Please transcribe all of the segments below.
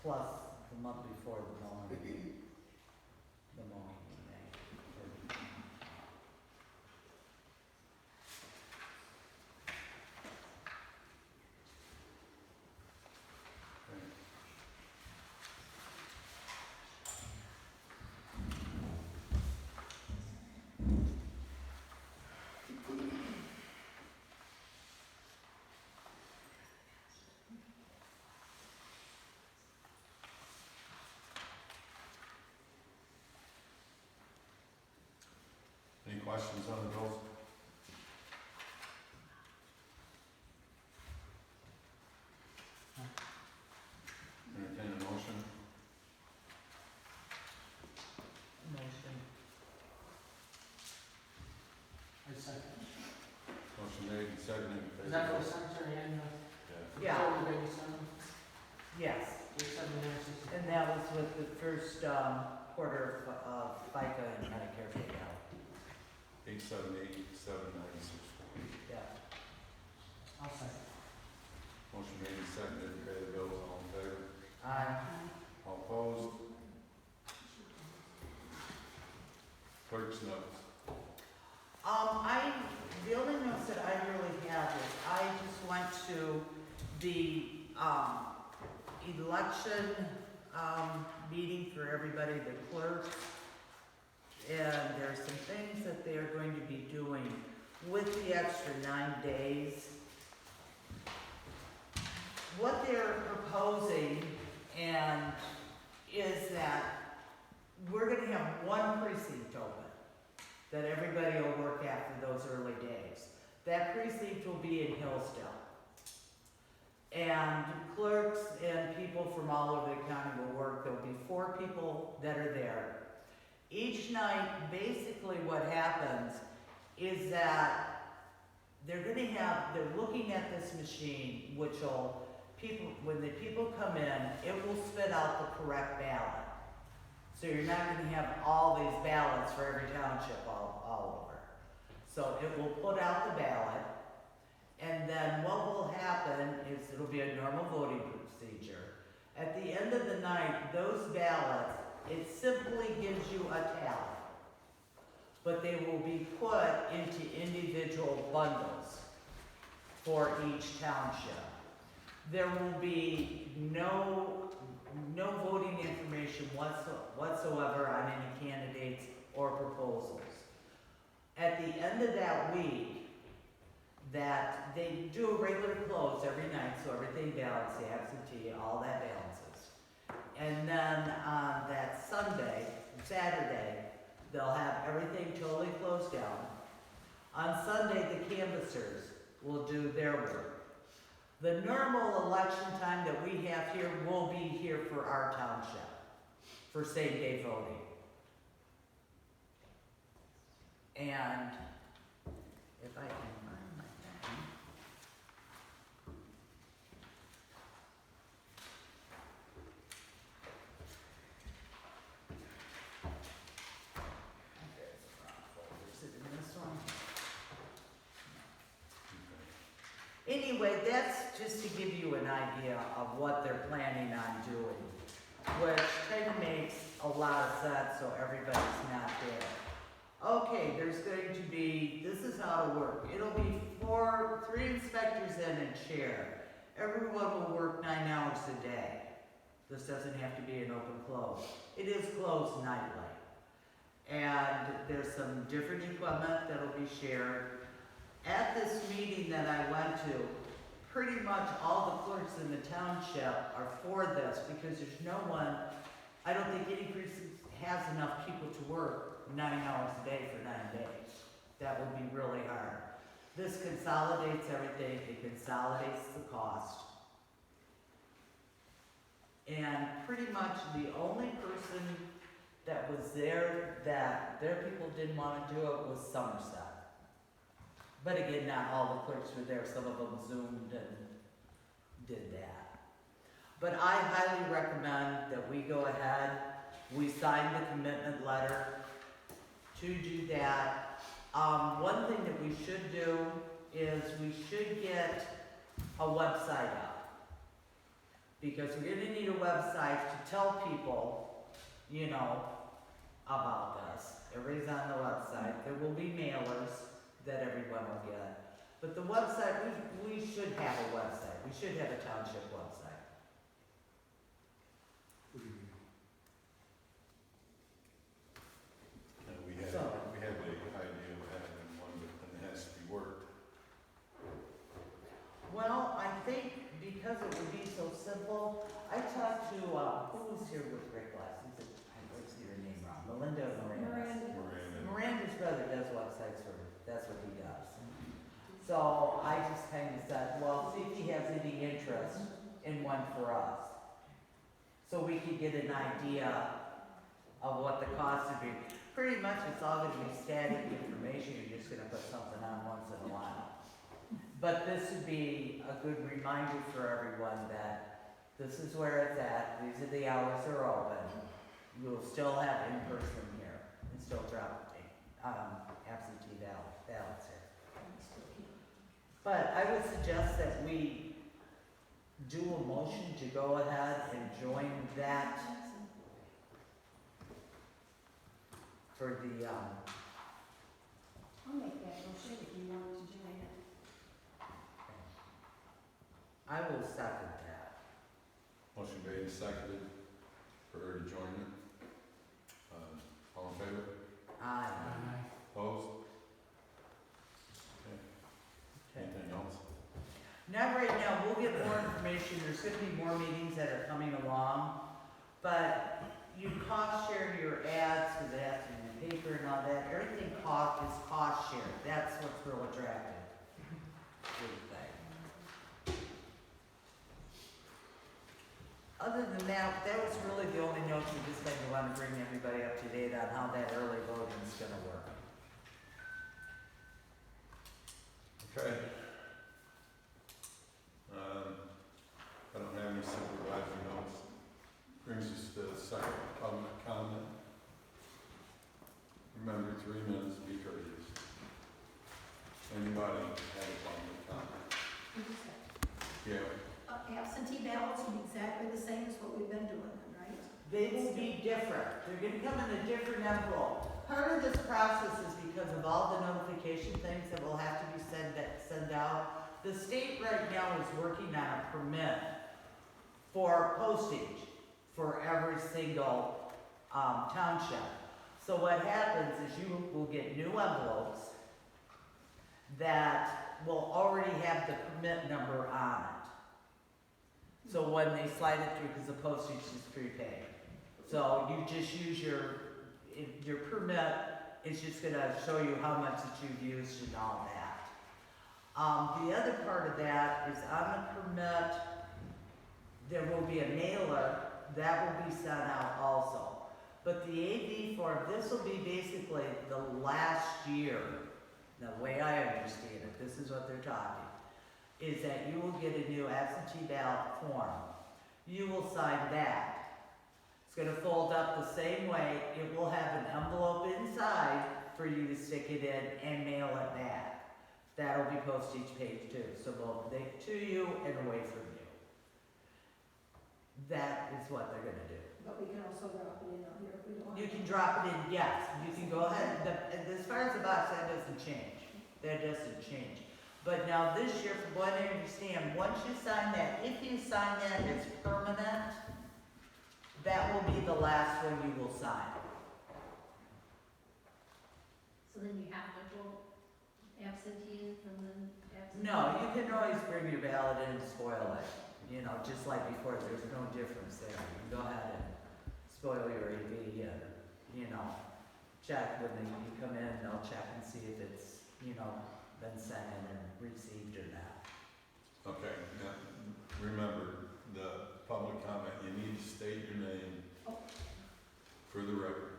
plus the month before the mowing. The mowing in May. Any questions on the bills? Entertain a motion? Motion. I second. Motion made and seconded. Is that for the cemetery and the? Yeah. the baby center? Yes, It's 79.60. and that was with the first, quarter of FICA and Medicare payout. 878-7964. Yeah. I'll second. Motion made and seconded to pay the bills. All in favor? All opposed? Clerk's notes. The only notes that I really have is I just went to the, election, meeting for everybody, the clerks. And there's some things that they are going to be doing with the extra 9 days. What they're proposing is that we're gonna have one precinct open, that everybody will work after those early days. That precinct will be in Hillsdale. And clerks and people from all over the county will work. There'll be 4 people that are there. Each night, basically what happens is that they're looking at this machine, which will, when the people come in, it will spit out the correct ballot. So you're not gonna have all these ballots for every township all over. So it will put out the ballot, and then what will happen is it'll be a normal voting procedure. At the end of the night, those ballots, it simply gives you a tally, but they will be put into individual bundles for each township. There will be no voting information whatsoever on any candidates or proposals. At the end of that week, that they do a regular close every night, so everything balances, the absentee, all that balances. And then on that Saturday, they'll have everything totally closed down. On Sunday, the canvassers will do their work. The normal election time that we have here will be here for our township, for same-day voting. And if I can find my thing. There's the wrong folder. Is it in this one? Anyway, that's just to give you an idea of what they're planning on doing, which kind of makes a lot of sense, so everybody's not there. Okay, there's going to be, this is how it'll work. It'll be 3 inspectors in a chair. Everyone will work 9 hours a day. This doesn't have to be an open close. It is closed nightly. And there's some different equipment that'll be shared. At this meeting that I went to, pretty much all the clerks in the township are for this because there's no one, I don't think any precinct has enough people to work 9 hours a day for 9 days. That would be really hard. This consolidates everything, it consolidates the cost. And pretty much the only person that was there that their people didn't want to do it was Somerset. But again, not all the clerks were there, some of them Zoomed and did that. But I highly recommend that we go ahead, we sign the commitment letter to do that. One thing that we should do is we should get a website up. Because we're gonna need a website to tell people, you know, about this. Everybody's on the website. There will be mailers that everyone will get. But the website, we should have a website. We should have a township website. And we have So- the idea of having one, but then it has to be worked. Well, I think because it would be so simple, I talked to, who was here with Rick last? I always get her name wrong. Melinda Miranda. Miranda's brother does websites for, that's what he does. So I just kind of said, well, see if he has any interest in one for us. So we could get an idea of what the cost would be. Pretty much it's all gonna be static information, you're just gonna put something on once in a while. But this would be a good reminder for everyone that this is where it's at, these are the hours they're open. You'll still have in-person here and still drop, absentee ballots here. But I would suggest that we do a motion to go ahead and join that for the, I'll make that motion if you want to join it. I will second that. Motion made and seconded for her to join it. All in favor? Aye. Opposed? Okay. Anything else? Not right now, we'll get more information, there's gonna be more meetings that are coming along, but you cost share your ads, cause it has to be in the paper and all that, everything is cost shared, that's what's real attractive. Good thing. Other than that, that was really the only note, we just kind of wanna bring everybody up to date on how that early voting is gonna work. Okay. I don't have any supervisory notes. Brings us to the second public comment. Remember, 3 minutes, be courteous. Anybody have a public comment? Yeah. Absentee ballots will be exactly the same as what we've been doing, right? They will be different. They're gonna come in a different envelope. Part of this process is because of all the notification things that will have to be sent out. The state right now is working on a permit for postage for every single, township. So what happens is you will get new envelopes that will already have the permit number on it. So when they slide it through, because the postage is prepaid. So you just use your permit, it's just gonna show you how much that you've used and all that. The other part of that is on the permit, there will be a mailer that will be sent out also. But the AV form, this will be basically the last year, the way I understand it, this is what they're talking, is that you will get a new absentee ballot form. You will sign that. It's gonna fold up the same way. It will have an envelope inside for you to stick it in and mail it back. That'll be postage paid too, so both they to you and away from you. That is what they're gonna do. But we can also drop it in out here if we don't want. You can drop it in, yes, you can go ahead, as far as the box, that doesn't change. That doesn't change. But now this year, from what I understand, once you sign that, if you sign that as permanent, that will be the last one you will sign. So then you have to vote absentee and then absentee? No, you can always bring your ballot in and spoil it, you know, just like before, there's no difference there. You can go ahead and spoil your AV and, you know, check when you come in, they'll check and see if it's, you know, been sent in and received or not. Okay, now, remember, the public comment, you need to state your name for the record.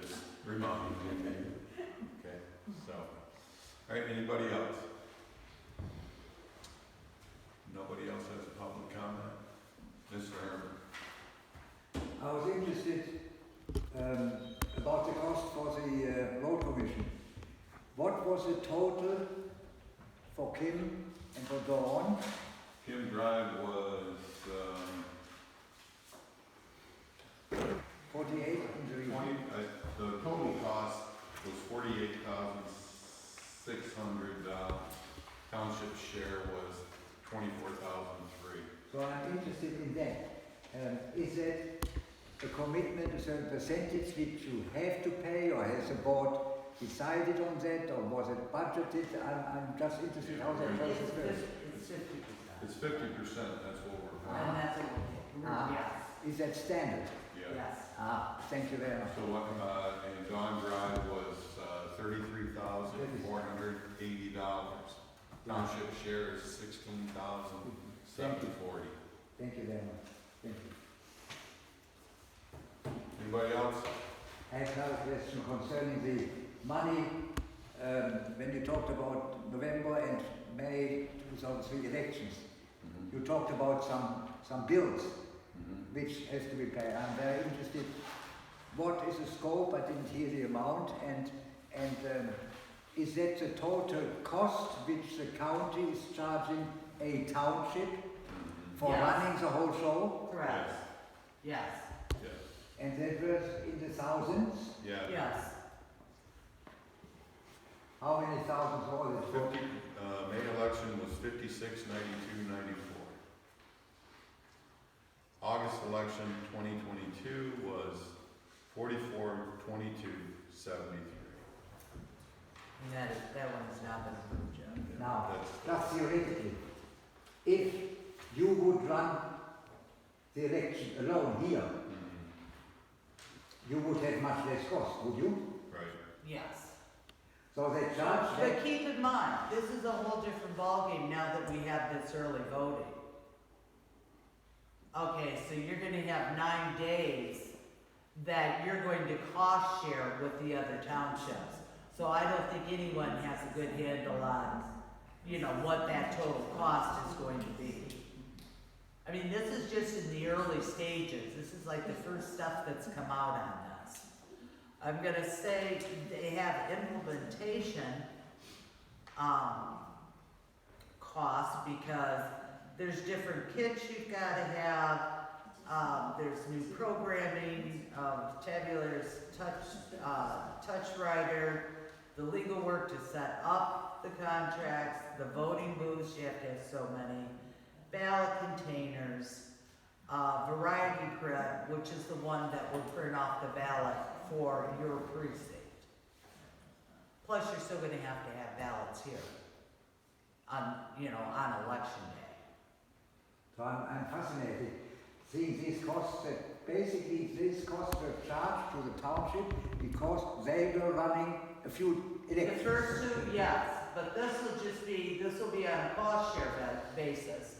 Just remind me, okay? So, all right, anybody else? Nobody else has a public comment? Mr. Herbert? I was interested about the cost for the road commission. What was the total for Kim and for Dawn Kim Drive was, 48 in the region. the total cost was $48,600. Township share was $24,300. So I'm interested in that. Is that a commitment, a certain percentage which you have to pay, or has the board decided on that, or was it budgeted? I'm just interested how that process works. It's 50%. It's 50%, that's what we're And going. that's what we're, yes, Is that standard? Yeah. yes. Thank you very much. So what, and Dawn Drive was, $33,480. Township share is $16,740. Thank you very much. Thank you. Anybody else? I have another question concerning the money. When you talked about November and May 2003 elections, you talked about some bills which has to be paid. I'm very interested. What is the scope? I didn't hear the amount. And is that the total cost which the county is charging a township for Yes. running the whole show? Correct. Yes, Yes. And that was in the thousands? Yeah. yes. How many thousands was it? 50, May election was 5692.94. August election 2022 was 4422.73. And that one has not been approved yet. Now, That's- just theoretically, if you would run the election alone here, you would have much less cost, would you? Right. Yes. So they charge But that, keep in mind, this is a whole different ballgame now that we have this early voting. Okay, so you're gonna have 9 days that you're going to cost share with the other townships. So I don't think anyone has a good handle on, what that total cost is going to be. I mean, this is just in the early stages. This is like the first stuff that's come out on this. I'm gonna say they have implementation, costs because there's different kits you've gotta have. There's new programming, tabulars, touch writer, the legal work to set up the contracts, the voting booths, you have to have so many, ballot containers, variety print, which is the one that will print off the ballot for your precinct. Plus, you're still gonna have to have ballots here on election day. so I'm fascinated seeing these costs, that basically these costs were charged to the township because they were running a few The elections. first two, yes, but this will be on a cost share basis,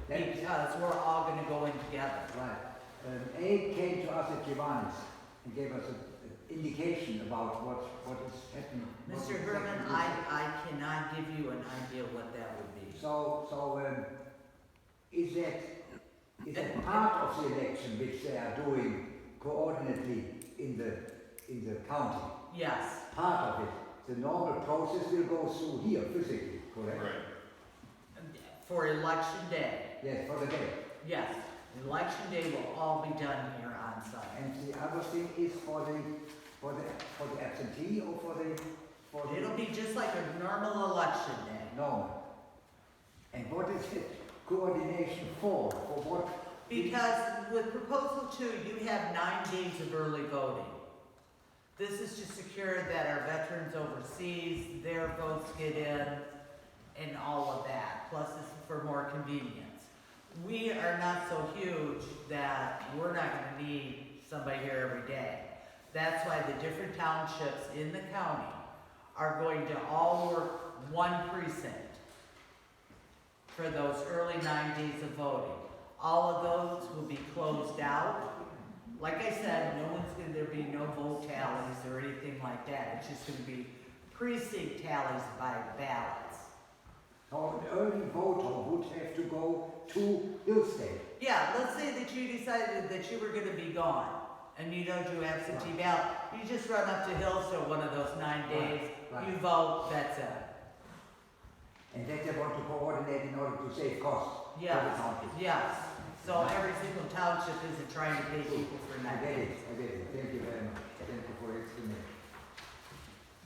That- because we're all gonna go in together. Right. Abe came to us at Giovanni's and gave us an indication about what is happening. what Mr. is Herman, exactly I cannot give you an idea what that would be. So, is that part of the election which they are doing coordinately in the county? Yes, Part of it. The normal process will go through here physically, correct? Right. for election day, Yes, for the day. yes. Election day will all be done here on site. And the other thing is for the absentee or for the It'll be just like a normal election day. normal. And what is it coordination for? For what? Because with proposal 2, you have 9 days of early voting. This is to secure that our veterans overseas, their votes get in, and all of that. Plus, it's for more convenience. We are not so huge that we're not gonna need somebody here every day. That's why the different townships in the county are going to all work one precinct for those early 9 days of voting. All of those will be closed out. Like I said, there'll be no vote tallies or anything like that. It's just gonna be precinct tallies by ballots. So an early voter would have to go to Hillsdale. Yeah, let's say that you decided that you were gonna be gone and you don't do absentee ballot. You just run up to Hillsdale one of those 9 days, Right. you vote, that's it. And that they want to coordinate that in order to save costs for the Yes, township. yes. So every single township isn't trying to pay people for I get nothing. it, I get it. Thank you very much. Thank you for the explanation.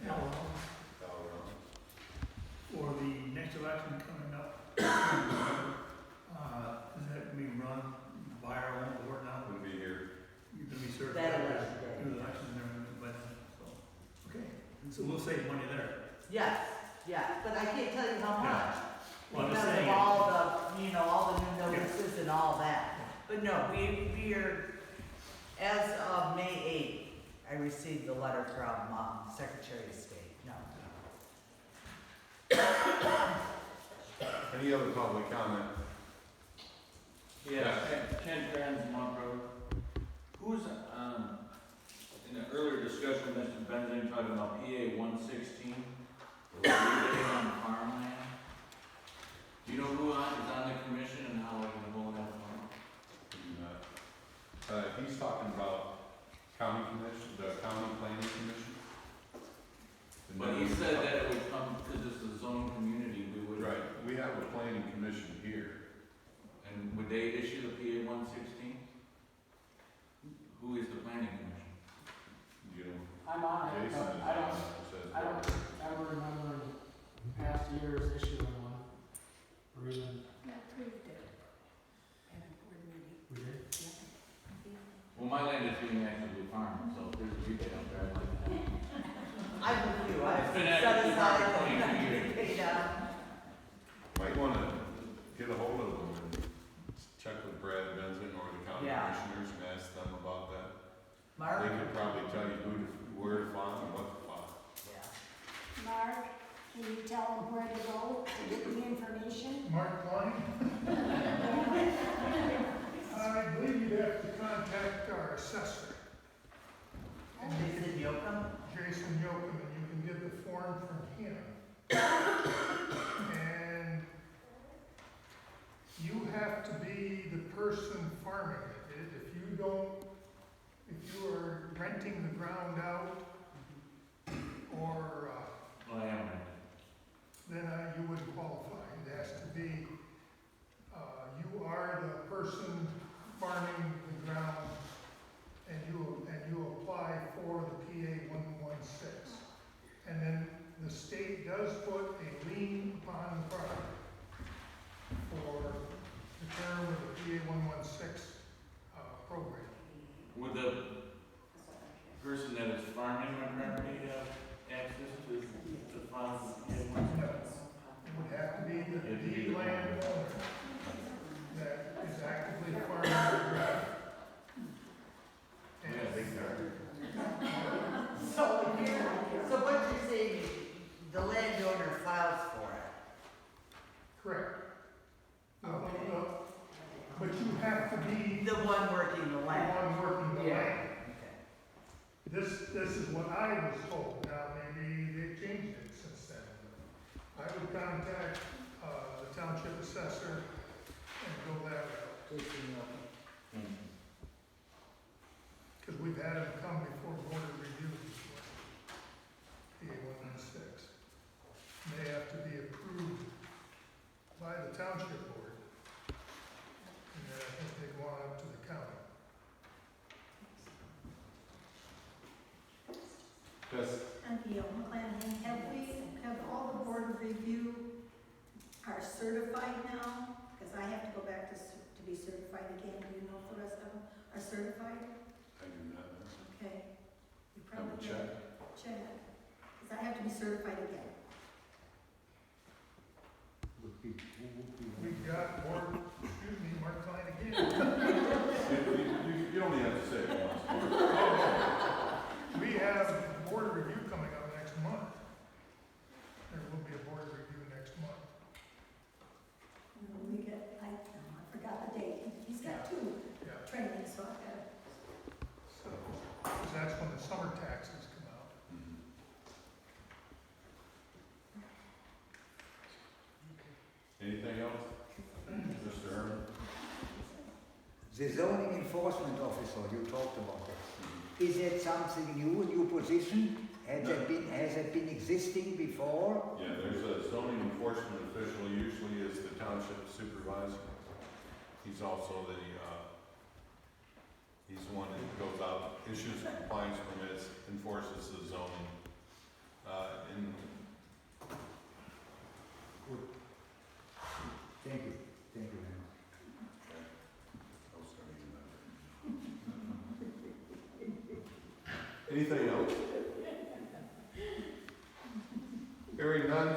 Now, All around. for the next election coming up, does that mean run by our own board now? Would be here. You're gonna be That certified election day. through the election and everything by then, so, okay. So we'll save money there. Yes, yes, but I can't tell you how much. Well, I'm just Because of saying, all the, all the new notices and all that. But no, we're, as of May 8th, I received the letter from Secretary of State, no. Any other public comment? Yeah, Ken Trans, Montrose. Who's, in the earlier discussion, Mr. Benzing talking about PA 116, the rebate on farmland. Do you know who is on the commission and how we're gonna hold that farm? He's talking about county commission, the county planning commission. And But then he we said talk- that it would come, because it's a zone community, we would. Right, we have a planning commission here. And would they issue the PA 116? Who is the planning commission? You know, I'm on it, Jason but is I on don't, it, it says. I don't ever remember in past years issuing one. Or even, That proved it at a board meeting. we did. Well, my land is being actively farmed, so if there's a rebate out there, I'd like to have it. I'm with you, I've It's been set active aside for the 22 years. paid out. Might wanna get a hold of them and check with Brad Benson or the county Yeah. commissioners and ask them about that. Mark? They could probably tell you where to farm and what to farm. Yeah. Mark, can you tell them where to go to get the information? Mark Klein, I believe you'd have to contact our assessor, Jason Yocum? Jason Yoakum, and you can get the form from him. And you have to be the person farming it. If you don't, if you are renting the ground out, or, Well, I am right. then you wouldn't qualify. It has to be, you are the person farming the ground, and you apply for the PA 116. And then the state does put a lien upon the property for the term of the PA 116 program. Would the person that is farming my property have access to file the PA 116? It would have to be It'd be the the landowner that is actively farming the ground. Yeah, big garden. So what you're saying is the landowner files for it? Correct. Okay. But you have to be The one working the the land? one working the Yeah. land. Okay. This is what I was told. Now, maybe they've changed it since then. I would contact, the township assessor and go that route. Jason Yocum. Because we've had them come before board of review before. PA 116. They have to be approved by the township board. And then I think they go on up to the county. Yes, And McClanahan, have all the board of review are certified now? Because I have to go back to be certified again. Do you know if the rest of them are certified? I do not know. Okay. You Have a probably check. Check. Because I have to be certified again. We've got board, excuse me, Mark Klein again. You don't even have to say it once. We have board review coming up next month. There will be a board review next month. And we get, I forgot the date. He's got two Yeah. trainings, so I got So, 'cause that's when the summer taxes come out. Mhm. Anything else? Mr. Herman? The zoning enforcement officer, you talked about that. Is that something new, a new position? Has it been existing before? Yeah, there's a zoning enforcement official, usually is the township supervisor. He's also he's the one that goes out, issues compliance permits, enforces the zoning. And Thank you very much. okay. I was gonna use that. Anything else? Hearing none,